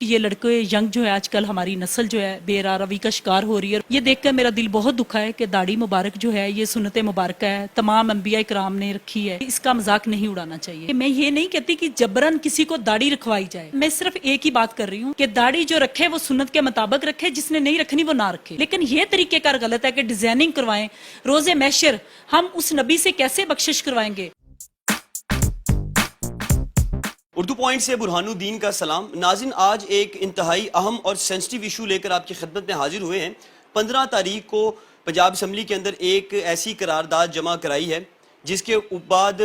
یہ لڑکے ینگ جو ہے آج کل ہماری نسل جو ہے بے روی کا شکار ہو رہی ہے. یہ دیکھ کر میرا دل بہت دکھا ہے کہ داڑھی مبارک جو ہے یہ سنت مبارکہ ہے, تمام انبیاء کرام نے رکھی ہے. اس کا مذاق نہیں اڑانا چاہیے. میں یہ نہیں کہتی کہ جبرن کسی کو داڑھی رکھوائی جائے, میں صرف ایک ہی بات کر رہی ہوں کہ داڑھی جو رکھے وہ سنت کے مطابق رکھے, جس نے نہیں رکھنی وہ نہ رکھے. لیکن یہ طریقہ کار غلط ہے کہ ڈیزائننگ کروائیں. روز محشر ہم اس نبی سے کیسے بخشش کروائیں گے؟ اردو پوائنٹ سے برہان الدین کا سلام. ناظرین, آج ایک انتہائی اہم اور سینسٹیو ایشو لے کر آپ کی خدمت میں حاضر ہوئے ہیں. 15 تاریخ کو پنجاب اسمبلی کے اندر ایک ایسی قرارداد جمع کرائی ہے جس کے بعد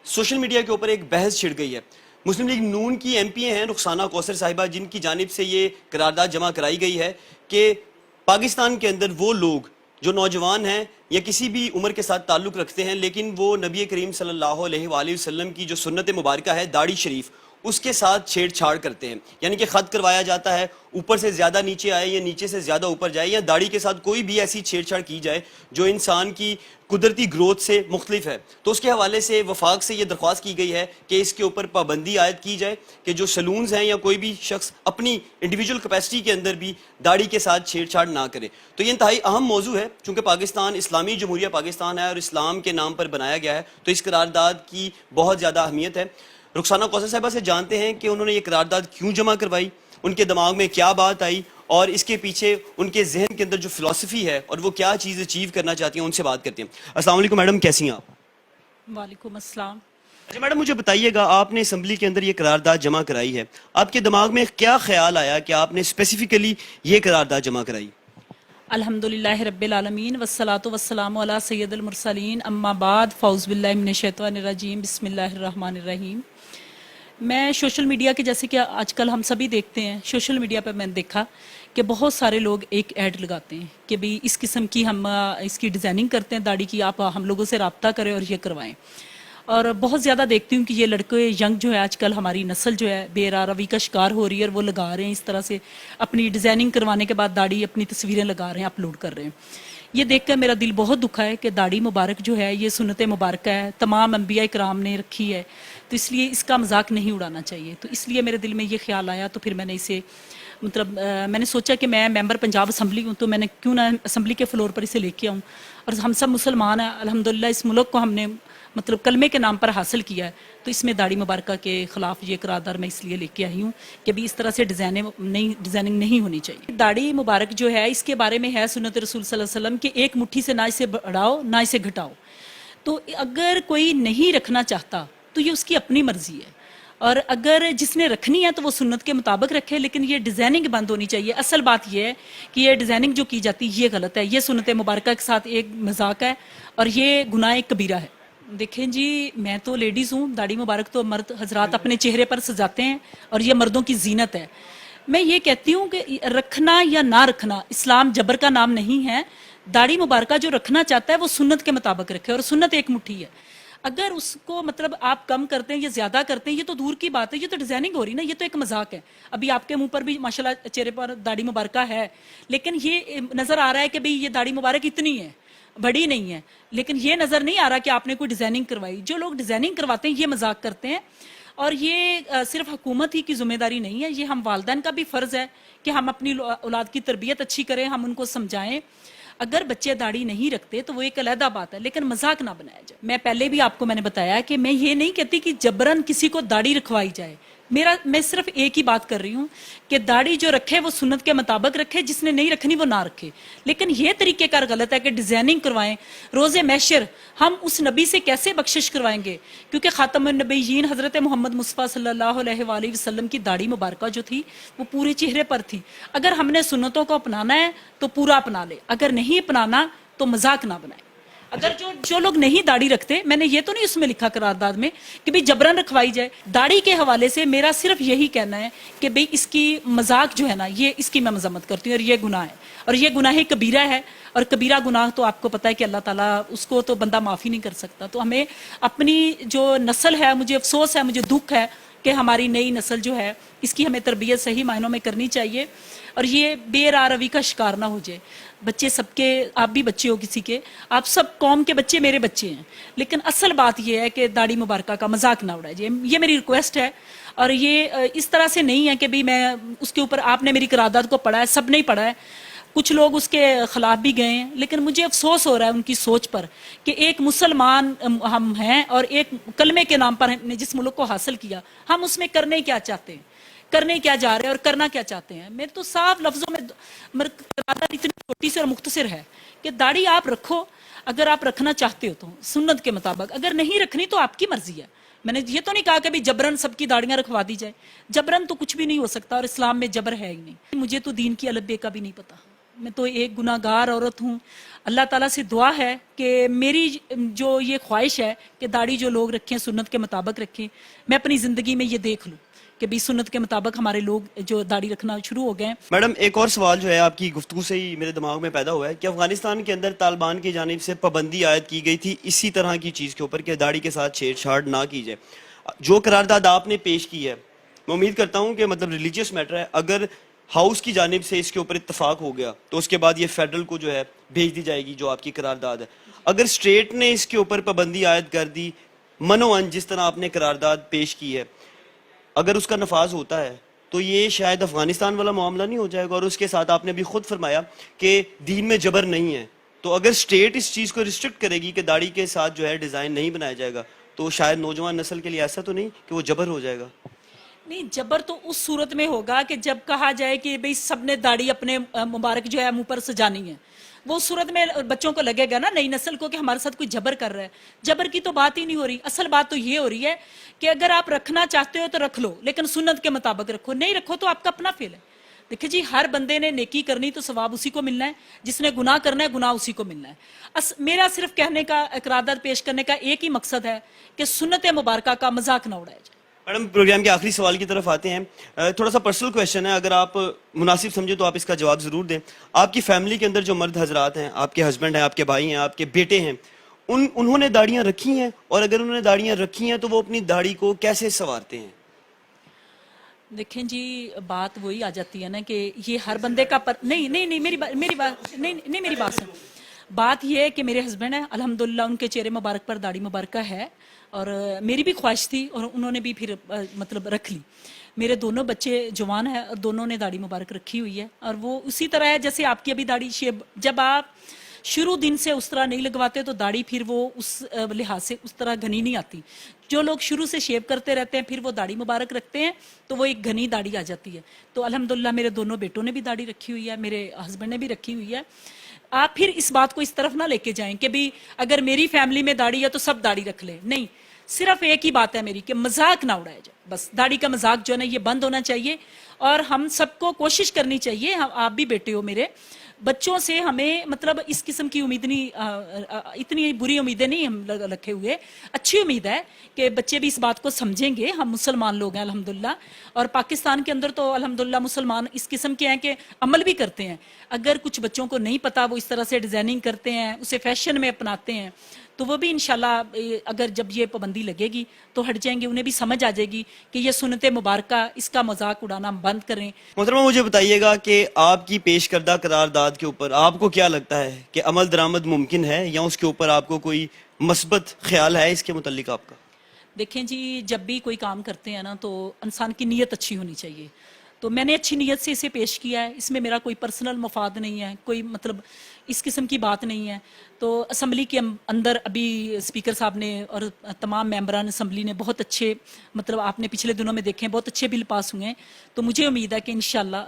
سوشل میڈیا کے اوپر ایک بحث چھڑ گئی ہے. مسلم لیگ نون کی ایم پی ہیں رخسانہ کوثر صاحبہ, جن کی جانب سے یہ قرارداد جمع کرائی گئی ہے کہ پاکستان کے اندر وہ لوگ جو نوجوان ہیں یا کسی بھی عمر کے ساتھ تعلق رکھتے ہیں لیکن وہ نبی کریم صلی اللہ علیہ وآلہ وسلم کی جو سنت مبارکہ ہے داڑھی شریف, اس کے ساتھ چھیڑ چھاڑ کرتے ہیں. یعنی کہ خط کروایا جاتا ہے, اوپر سے زیادہ نیچے آئے یا نیچے سے زیادہ اوپر جائے, یا داڑھی کے ساتھ کوئی بھی ایسی چھیڑ چھاڑ کی جائے جو انسان کی قدرتی گروتھ سے مختلف ہے. تو اس کے حوالے سے وفاق سے یہ درخواست کی گئی ہے کہ اس کے اوپر پابندی عائد کی جائے کہ جو سلونز ہیں یا کوئی بھی شخص اپنی انڈیویجول کیپیسٹی کے اندر بھی داڑھی کے ساتھ چھیڑ چھاڑ نہ کرے. تو یہ انتہائی اہم موضوع ہے چونکہ پاکستان اسلامی جمہوریہ پاکستان ہے اور اسلام کے نام پر بنایا گیا ہے, تو اس قرارداد کی بہت زیادہ اہمیت ہے. رخسانہ کوثر صاحبہ سے جانتے ہیں کہ انہوں نے یہ قرارداد کیوں جمع کروائی, ان کے دماغ میں کیا بات آئی اور اس کے پیچھے ان کے ذہن کے اندر جو فلسفی ہے اور وہ کیا چیز اچیو کرنا چاہتی ہیں, ان سے بات کرتے ہیں. السلام علیکم میڈم, کیسی ہیں آپ؟ وعلیکم السلام. اچھا میڈم, مجھے بتائیے گا, آپ نے اسمبلی کے اندر یہ قرارداد جمع کرائی ہے, آپ کے دماغ میں کیا خیال آیا کہ آپ نے اسپیسیفکلی یہ قرارداد جمع کرائی؟ الحمدللہ رب العالمین والصلاة والسلام علی سید المرسلین, اما بعد, فاعوذ باللہ من الشیطان الرجیم, بسم اللہ الرحمن الرحیم. میں سوشل میڈیا کے, جیسے کہ آج کل ہم سبھی دیکھتے ہیں, سوشل میڈیا پہ میں نے دیکھا کہ بہت سارے لوگ ایک ایڈ لگاتے ہیں کہ بھئی اس قسم کی ہم اس کی ڈیزائننگ کرتے ہیں داڑھی کی, آپ ہم لوگوں سے رابطہ کریں اور یہ کروائیں. اور بہت زیادہ دیکھتی ہوں کہ یہ لڑکے ینگ جو ہے آج کل ہماری نسل جو ہے بے روی کا شکار ہو رہی ہے, اور وہ لگا رہے ہیں اس طرح سے اپنی ڈیزائننگ کروانے کے بعد داڑھی اپنی تصویریں لگا رہے ہیں, اپلوڈ کر رہے ہیں. یہ دیکھ کر میرا دل بہت دکھا ہے کہ داڑھی مبارک جو ہے یہ سنت مبارکہ ہے, تمام انبیاء کرام نے رکھی ہے, تو اس لیے اس کا مذاق نہیں اڑانا چاہیے. تو اس لیے میرے دل میں یہ خیال آیا, تو پھر میں نے اسے میں نے سوچا کہ میں ممبر پنجاب اسمبلی ہوں, تو میں نے کیوں نہ اسمبلی کے فلور پر اسے لے کے آؤں. اور ہم سب مسلمان ہیں الحمدللہ, اس ملک کو ہم نے کلمے کے نام پر حاصل کیا ہے, تو اس میں داڑھی مبارکہ کے خلاف یہ قرارداد میں اس لیے لے کے آئی ہوں کہ بھی اس طرح سے ڈیزائننگ نہیں ہونی چاہیے. داڑھی مبارک جو ہے اس کے بارے میں ہے سنت رسول صلی اللہ علیہ وسلم کہ ایک مٹھی سے نہ اسے بڑھاؤ نہ اسے گھٹاؤ. تو اگر کوئی نہیں رکھنا چاہتا تو یہ اس کی اپنی مرضی ہے, اور اگر جس نے رکھنی ہے تو وہ سنت کے مطابق رکھے, لیکن یہ ڈیزائننگ بند ہونی چاہیے. اصل بات یہ ہے کہ یہ ڈیزائننگ جو کی جاتی ہے یہ غلط ہے, یہ سنت مبارکہ کے ساتھ ایک مذاق ہے اور یہ گناہ کبیرہ ہے. دیکھیں جی, میں تو لیڈیز ہوں, داڑھی مبارک تو مرد حضرات اپنے چہرے پر سجاتے ہیں اور یہ مردوں کی زینت ہے. میں یہ کہتی ہوں کہ رکھنا یا نہ رکھنا اسلام جبر کا نام نہیں ہے. داڑھی مبارکہ جو رکھنا چاہتا ہے وہ سنت کے مطابق رکھے, اور سنت ایک مٹھی ہے. اگر اس کو آپ کم کرتے ہیں یا زیادہ کرتے ہیں یہ تو دور کی بات ہے, یہ تو ڈیزائننگ ہو رہی نا, یہ تو ایک مذاق ہے. ابھی آپ کے منہ پر بھی ماشاءاللہ چہرے پر داڑھی مبارکہ ہے, لیکن یہ نظر آ رہا ہے کہ بھئی یہ داڑھی مبارک اتنی ہے, بڑی نہیں ہے, لیکن یہ نظر نہیں آ رہا کہ آپ نے کوئی ڈیزائننگ کروائی. جو لوگ ڈیزائننگ کرواتے ہیں یہ مذاق کرتے ہیں, اور یہ صرف حکومت ہی کی ذمہ داری نہیں ہے, یہ ہم والدین کا بھی فرض ہے کہ ہم اپنی اولاد کی تربیت اچھی کریں, ہم ان کو سمجھائیں. اگر بچے داڑھی نہیں رکھتے تو وہ ایک علیحدہ بات ہے, لیکن مذاق نہ بنایا جائے. میں پہلے بھی آپ کو میں نے بتایا کہ میں یہ نہیں کہتی کہ جبرن کسی کو داڑھی رکھوائی جائے. میں صرف ایک ہی بات کر رہی ہوں کہ داڑھی جو رکھے وہ سنت کے مطابق رکھے, جس نے نہیں رکھنی وہ نہ رکھے. لیکن یہ طریقہ کار غلط ہے کہ ڈیزائننگ کروائیں. روز محشر ہم اس نبی سے کیسے بخشش کروائیں گے, کیونکہ خاتم النبیین حضرت محمد مصطفیٰ صلی اللہ علیہ وآلہ وسلم کی داڑھی مبارکہ جو تھی وہ پورے چہرے پر تھی. اگر ہم نے سنتوں کو اپنانا ہے تو پورا اپنا لے, اگر نہیں اپنانا تو مذاق نہ بنائے. اگر جو لوگ نہیں داڑھی رکھتے, میں نے یہ تو نہیں اس میں لکھا قرارداد میں کہ بھئی جبرن رکھوائی جائے. داڑھی کے حوالے سے میرا صرف یہی کہنا ہے کہ بھئی اس کی مذاق جو ہے نا, یہ اس کی میں مذمت کرتی ہوں, اور یہ گناہ ہے, اور یہ گناہ کبیرہ ہے. اور کبیرہ گناہ تو آپ کو پتہ ہے کہ اللہ تعالیٰ اس کو تو بندہ معافی نہیں کر سکتا. تو ہمیں اپنی جو نسل ہے, مجھے افسوس ہے, مجھے دکھ ہے کہ ہماری نئی نسل جو ہے اس کی ہمیں تربیت صحیح معنوں میں کرنی چاہیے, اور یہ بے روی کا شکار نہ ہو جائے. بچے سب کے, آپ بھی بچے ہو کسی کے, آپ سب قوم کے بچے میرے بچے ہیں, لیکن اصل بات یہ ہے کہ داڑھی مبارکہ کا مذاق نہ اڑائے جائے. یہ میری ریکویسٹ ہے. اور یہ اس طرح سے نہیں ہے کہ بھی میں اس کے اوپر آپ نے میری قرارداد کو پڑھا ہے، سب نہیں پڑھا ہے، کچھ لوگ اس کے خلاف بھی گئے ہیں، لیکن مجھے افسوس ہو رہا ہے ان کی سوچ پر کہ ایک مسلمان ہم ہیں اور ایک کلمے کے نام پر ہم نے جس ملک کو حاصل کیا، ہم اس میں کرنے کیا چاہتے ہیں، کرنے کیا جا رہے ہیں اور کرنا کیا چاہتے ہیں۔ میرے تو صاف لفظوں میں قرارداد اتنی چھوٹی سی اور مختصر ہے کہ داڑھی آپ رکھو اگر آپ رکھنا چاہتے ہو تو سنت کے مطابق، اگر نہیں رکھنی تو آپ کی مرضی ہے۔ میں نے یہ تو نہیں کہا کہ بھی جبرن سب کی داڑیاں رکھوا دی جائے، جبرن تو کچھ بھی نہیں ہو سکتا اور اسلام میں جبر ہے ہی نہیں۔ مجھے تو دین کی الف بے کا بھی نہیں پتا، میں تو ایک گناہ گار عورت ہوں۔ اللہ تعالیٰ سے دعا ہے کہ میری جو یہ خواہش ہے کہ داڑھی جو لوگ رکھیں سنت کے مطابق رکھیں، میں اپنی زندگی میں یہ دیکھ لوں کہ بھی سنت کے مطابق ہمارے لوگ جو داڑھی رکھنا شروع ہو گئے ہیں۔ میڈم ایک اور سوال جو ہے آپ کی گفتگو سے ہی میرے دماغ میں پیدا ہوا ہے کہ افغانستان کے اندر طالبان کی جانب سے پابندی عائد کی گئی تھی اسی طرح کی چیز کے اوپر کہ داڑھی کے ساتھ چھیڑ چھاڑ نہ کی جائے۔ جو قرارداد آپ نے پیش کی ہے میں امید کرتا ہوں کہ مطلب ریلیجیس میٹر ہے، اگر ہاؤس کی جانب سے اس کے اوپر اتفاق ہو گیا تو اس کے بعد یہ فیڈرل کو جو ہے بھیج دی جائے گی جو آپ کی قرارداد ہے۔ اگر اسٹیٹ نے اس کے اوپر پابندی عائد کر دی منوان جس طرح آپ نے قرارداد پیش کی ہے، اگر اس کا نفاذ ہوتا ہے تو یہ شاید افغانستان والا معاملہ نہیں ہو جائے گا، اور اس کے ساتھ آپ نے بھی خود فرمایا کہ دین میں جبر نہیں ہے، تو اگر اسٹیٹ اس چیز کو ریسٹرکٹ کرے گی کہ داڑھی کے ساتھ جو ہے ڈیزائن نہیں بنایا جائے گا تو شاید نوجوان نسل کے لیے ایسا تو نہیں کہ وہ جبر ہو جائے گا؟ نہیں، جبر تو اس صورت میں ہوگا کہ جب کہا جائے کہ بھئی سب نے داڑھی اپنے مبارک جو ہے منہ پر سجانی ہے، وہ اس صورت میں بچوں کو لگے گا نا، نئی نسل کو، کہ ہمارے ساتھ کوئی جبر کر رہا ہے۔ جبر کی تو بات ہی نہیں ہو رہی، اصل بات تو یہ ہو رہی ہے کہ اگر آپ رکھنا چاہتے ہو تو رکھ لو، لیکن سنت کے مطابق رکھو، نہیں رکھو تو آپ کا اپنا فیل ہے۔ دیکھیں جی، ہر بندے نے نیکی کرنی تو ثواب اسی کو ملنا ہے، جس نے گناہ کرنا ہے گناہ اسی کو ملنا ہے۔ میرا صرف کہنے کا، قرارداد پیش کرنے کا ایک ہی مقصد ہے کہ سنت مبارکہ کا مذاق نہ اڑایا جائے۔ میڈم پروگرام کے آخری سوال کی طرف آتے ہیں، تھوڑا سا پرسنل کویشچن ہے، اگر آپ مناسب سمجھے تو آپ اس کا جواب ضرور دیں۔ آپ کی فیملی کے اندر جو مرد حضرات ہیں، آپ کے ہسبینڈ ہیں، آپ کے بھائی ہیں، آپ کے بیٹے ہیں، انہوں نے داڑیاں رکھی ہیں؟ اور اگر انہوں نے داڑیاں رکھی ہیں تو وہ اپنی داڑھی کو کیسے سنوارتے ہیں؟ دیکھیں جی، بات وہی آ جاتی ہے نا کہ یہ ہر بندے کا نہیں میری بات سن۔ بات یہ ہے کہ میرے ہسبینڈ ہیں، الحمدللہ ان کے چہرے مبارک پر داڑھی مبارکہ ہے، اور میری بھی خواہش تھی اور انہوں نے بھی پھر مطلب رکھ لی۔ میرے دونوں بچے جوان ہیں اور دونوں نے داڑھی مبارک رکھی ہوئی ہے، اور وہ اسی طرح ہے جیسے آپ کی ابھی داڑھی شیب، جب آپ شروع دن سے اس طرح نہیں لگواتے تو داڑھی پھر وہ اس لحاظ سے اس طرح گھنی نہیں آتی۔ جو لوگ شروع سے شیو کرتے رہتے ہیں پھر وہ داڑھی مبارک رکھتے ہیں تو وہ ایک گھنی داڑھی آ جاتی ہے۔ تو الحمدللہ میرے دونوں بیٹوں نے بھی داڑھی رکھی ہوئی ہے، میرے ہسبینڈ نے بھی رکھی ہوئی ہے۔ آپ پھر اس بات کو اس طرف نہ لے کے جائیں کہ بھی اگر میری فیملی میں داڑھی ہے تو سب داڑھی رکھ لیں، نہیں، صرف ایک ہی بات ہے میری کہ مذاق نہ اڑایا جائے، بس داڑھی کا مذاق جو ہے نا یہ بند ہونا چاہیے۔ اور ہم سب کو کوشش کرنی چاہیے، آپ بھی بیٹے ہو میرے، بچوں سے ہمیں مطلب اس قسم کی امید نہیں، اتنی بری امیدیں نہیں ہم رکھے ہوئے، اچھی امید ہے کہ بچے بھی اس بات کو سمجھیں گے۔ ہم مسلمان لوگ ہیں الحمدللہ، اور پاکستان کے اندر تو الحمدللہ مسلمان اس قسم کے ہیں کہ عمل بھی کرتے ہیں۔ اگر کچھ بچوں کو نہیں پتا وہ اس طرح سے ڈیزائننگ کرتے ہیں، اسے فیشن میں اپناتے ہیں، تو وہ بھی انشاءاللہ اگر جب یہ پابندی لگے گی تو ہٹ جائیں گے، انہیں بھی سمجھ آ جائے گی کہ یہ سنت مبارکہ، اس کا مذاق اڑانا بند کریں۔ محترمہ مجھے بتائیے گا کہ آپ کی پیش کردہ قرارداد کے اوپر آپ کو کیا لگتا ہے کہ عمل درآمد ممکن ہے، یا اس کے اوپر آپ کو کوئی مثبت خیال ہے اس کے متعلق آپ کا؟ دیکھیں جی، جب بھی کوئی کام کرتے ہیں نا تو انسان کی نیت اچھی ہونی چاہیے، تو میں نے اچھی نیت سے اسے پیش کیا ہے، اس میں میرا کوئی پرسنل مفاد نہیں ہے، کوئی مطلب اس قسم کی بات نہیں ہے۔ تو اسمبلی کے اندر ابھی اسپیکر صاحب نے اور تمام ممبران اسمبلی نے بہت اچھے، مطلب آپ نے پچھلے دنوں میں دیکھے ہیں بہت اچھے بل پاس ہوئے ہیں، تو مجھے امید ہے کہ انشاءاللہ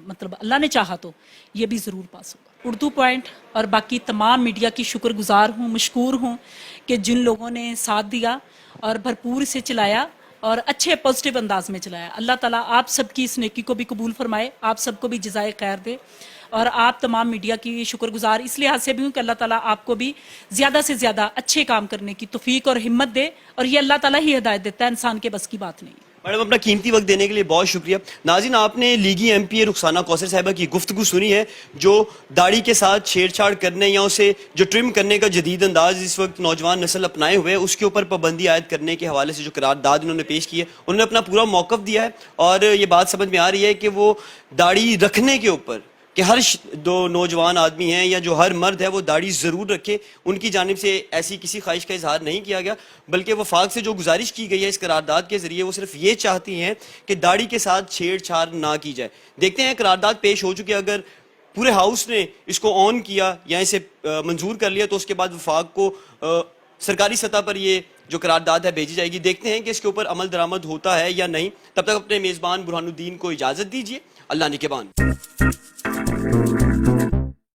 مطلب اللہ نے چاہا تو یہ بھی ضرور پاس ہوگا۔ اردو پوائنٹ اور باقی تمام میڈیا کی شکر گزار ہوں، مشکور ہوں کہ جن لوگوں نے ساتھ دیا اور بھرپور سے چلایا اور اچھے پازیٹیو انداز میں چلایا۔ اللہ تعالیٰ آپ سب کی اس نیکی کو بھی قبول فرمائے، آپ سب کو بھی جزائے خیر دے، اور آپ تمام میڈیا کی شکر گزار اس لحاظ سے بھی ہوں کہ اللہ تعالیٰ آپ کو بھی زیادہ سے زیادہ اچھے کام کرنے کی توفیق اور ہمت دے، اور یہ اللہ تعالیٰ ہی ہدایت دیتا ہے، انسان کے بس کی بات نہیں۔ میڈم اپنا قیمتی وقت دینے کے لیے بہت شکریہ۔ ناظرین، آپ نے لیگی ایم پی اے رخسانہ کوثر صاحبہ کی گفتگو سنی ہے، جو داڑھی کے ساتھ چھیڑ چھاڑ کرنے یا اسے جو ٹرم کرنے کا جدید انداز اس وقت نوجوان نسل اپنائے ہوئے اس کے اوپر پابندی عائد کرنے کے حوالے سے جو قرارداد انہوں نے پیش کی ہے، انہوں نے اپنا پورا موقف دیا ہے، اور یہ بات سمجھ میں آ رہی ہے کہ وہ داڑھی رکھنے کے اوپر کہ ہر دو نوجوان آدمی ہیں یا جو ہر مرد ہے وہ داڑھی ضرور رکھے. ان کی جانب سے ایسی کسی خواہش کا اظہار نہیں کیا گیا, بلکہ وفاق سے جو گزارش کی گئی ہے اس قرارداد کے ذریعے وہ صرف یہ چاہتی ہیں کہ داڑھی کے ساتھ چھیڑ چھاڑ نہ کی جائے. دیکھتے ہیں قرارداد پیش ہو چکی, اگر پورے ہاؤس نے اس کو آن کیا یا اسے منظور کر لیا تو اس کے بعد وفاق کو سرکاری سطح پر یہ جو قرارداد ہے بھیجی جائے گی. دیکھتے ہیں کہ اس کے اوپر عمل درآمد ہوتا ہے یا نہیں. تب تک اپنے میزبان برہان الدین کو اجازت دیجیے. اللہ نگہبان.